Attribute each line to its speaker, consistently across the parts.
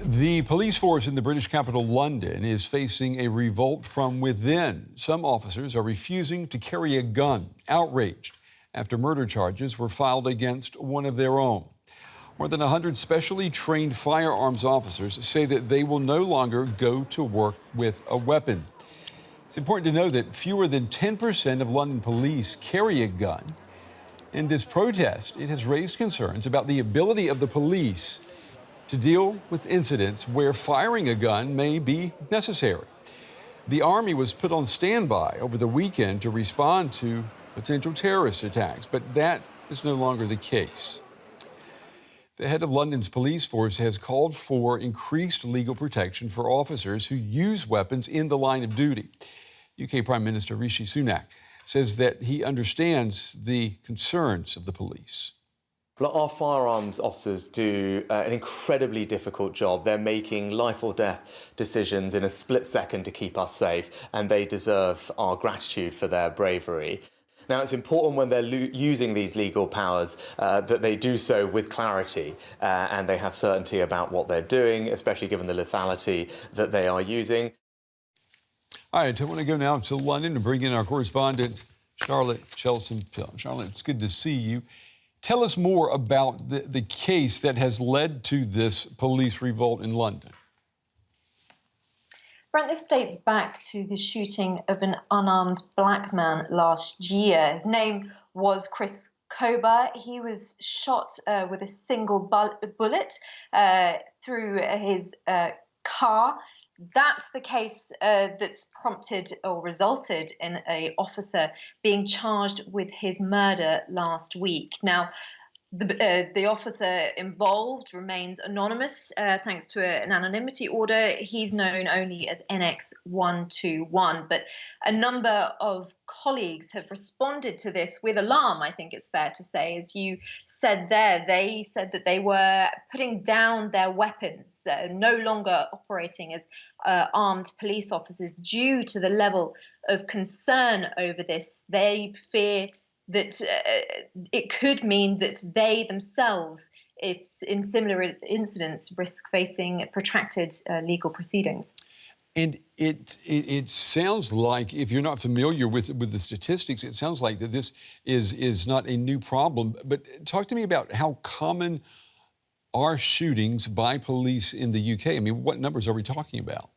Speaker 1: The police force in the British capital, London, is facing a revolt from within. Some officers are refusing to carry a gun, outraged after murder charges were filed against one of their own. More than 100 specially trained firearms officers say that they will no longer go to work with a weapon. It's important to know that fewer than 10% of London police carry a gun. In this protest, it has raised concerns about the ability of the police to deal with incidents where firing a gun may be necessary. The Army was put on standby over the weekend to respond to potential terrorist attacks, but that is no longer the case. The head of London's police force has called for increased legal protection for officers who use weapons in the line of duty. UK Prime Minister Rishi Sunak says that he understands the concerns of the police.
Speaker 2: Our firearms officers do an incredibly difficult job. They're making life or death decisions in a split second to keep us safe, and they deserve our gratitude for their bravery. Now, it's important when they're using these legal powers that they do so with clarity and they have certainty about what they're doing, especially given the lethality that they are using.
Speaker 1: All right, I want to go now to London and bring in our correspondent, Charlotte Chelson-Pill. Charlotte, it's good to see you. Tell us more about the case that has led to this police revolt in London.
Speaker 3: Brent, this dates back to the shooting of an unarmed black man last year. His name was Chris Kober. He was shot with a single bullet through his car. That's the case that's prompted or resulted in an officer being charged with his murder last week. Now, the officer involved remains anonymous thanks to an anonymity order. He's known only as NX121, but a number of colleagues have responded to this with alarm, I think it's fair to say. As you said there, they said that they were putting down their weapons, no longer operating as armed police officers due to the level of concern over this. They fear that it could mean that they themselves, if in similar incidents, risk facing protracted legal proceedings.
Speaker 1: And it sounds like, if you're not familiar with the statistics, it sounds like that this is not a new problem. But talk to me about how common are shootings by police in the UK? I mean, what numbers are we talking about?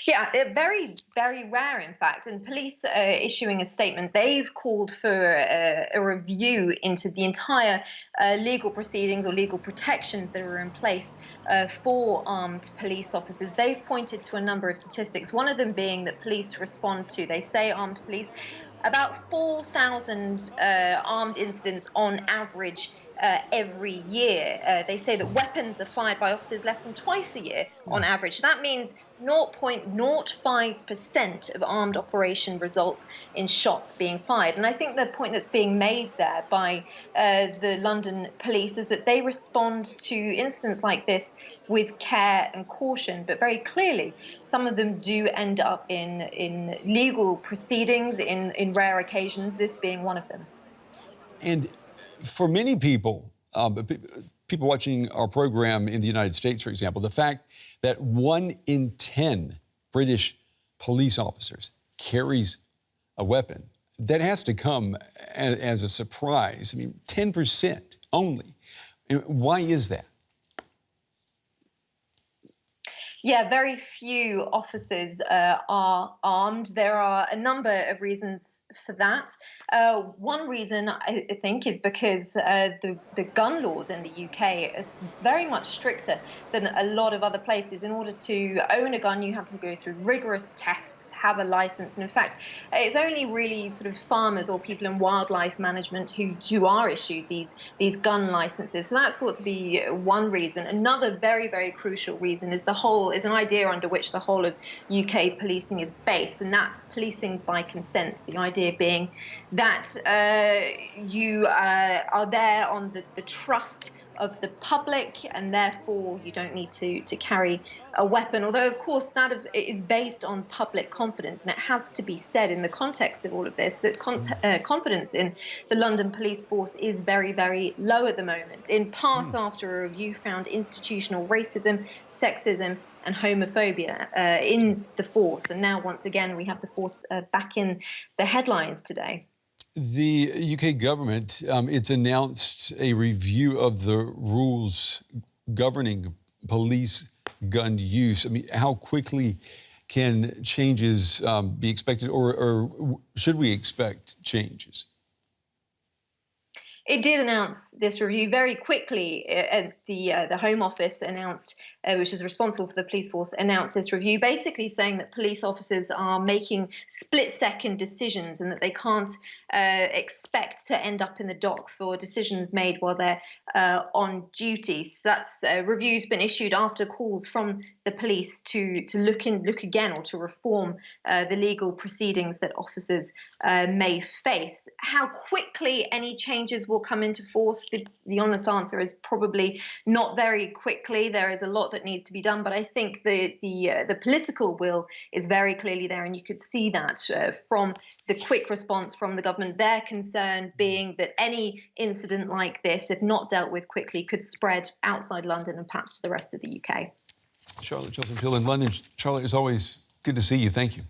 Speaker 3: Yeah, they're very, very rare, in fact. And police issuing a statement, they've called for a review into the entire legal proceedings or legal protections that are in place for armed police officers. They've pointed to a number of statistics, one of them being that police respond to, they say armed police, about 4,000 armed incidents on average every year. They say that weapons are fired by officers less than twice a year on average. That means 0.05% of armed operation results in shots being fired. And I think the point that's being made there by the London police is that they respond to incidents like this with care and caution, but very clearly some of them do end up in legal proceedings in rare occasions, this being one of them.
Speaker 1: And for many people, people watching our program in the United States, for example, the fact that 1 in 10 British police officers carries a weapon, that has to come as a surprise. I mean, 10% only. Why is that?
Speaker 3: Yeah, very few officers are armed. There are a number of reasons for that. One reason, I think, is because the gun laws in the UK are very much stricter than a lot of other places. In order to own a gun, you have to go through rigorous tests, have a license. And in fact, it's only really sort of farmers or people in wildlife management who are issued these gun licenses. So that's thought to be one reason. Another very, very crucial reason is is an idea under which the whole of UK policing is based, and that's policing by consent. The idea being that you are there on the trust of the public, and therefore you don't need to carry a weapon. Although, of course, that is based on public confidence, and it has to be said in the context of all of this that confidence in the London police force is very, very low at the moment, in part after a review found institutional racism, sexism and homophobia in the force. And now, once again, we have the force back in the headlines today.
Speaker 1: The UK government, it's announced a review of the rules governing police gun use. I mean, how quickly can changes be expected, or should we expect changes?
Speaker 3: It did announce this review very quickly. The Home Office announced, which is responsible for the police force, announced this review, basically saying that police officers are making split-second decisions and that they can't expect to end up in the dock for decisions made while they're on duty. So that's review's been issued after calls from the police to look again or to reform the legal proceedings that officers may face. How quickly any changes will come into force, the honest answer is probably not very quickly. There is a lot that needs to be done, but I think the political will is very clearly there, and you could see that from the quick response from the government. Their concern being that any incident like this, if not dealt with quickly, could spread outside London and perhaps to the rest of the UK.
Speaker 1: Charlotte Chilton-Peele in London. Charlotte, as always, good to see you. Thank you.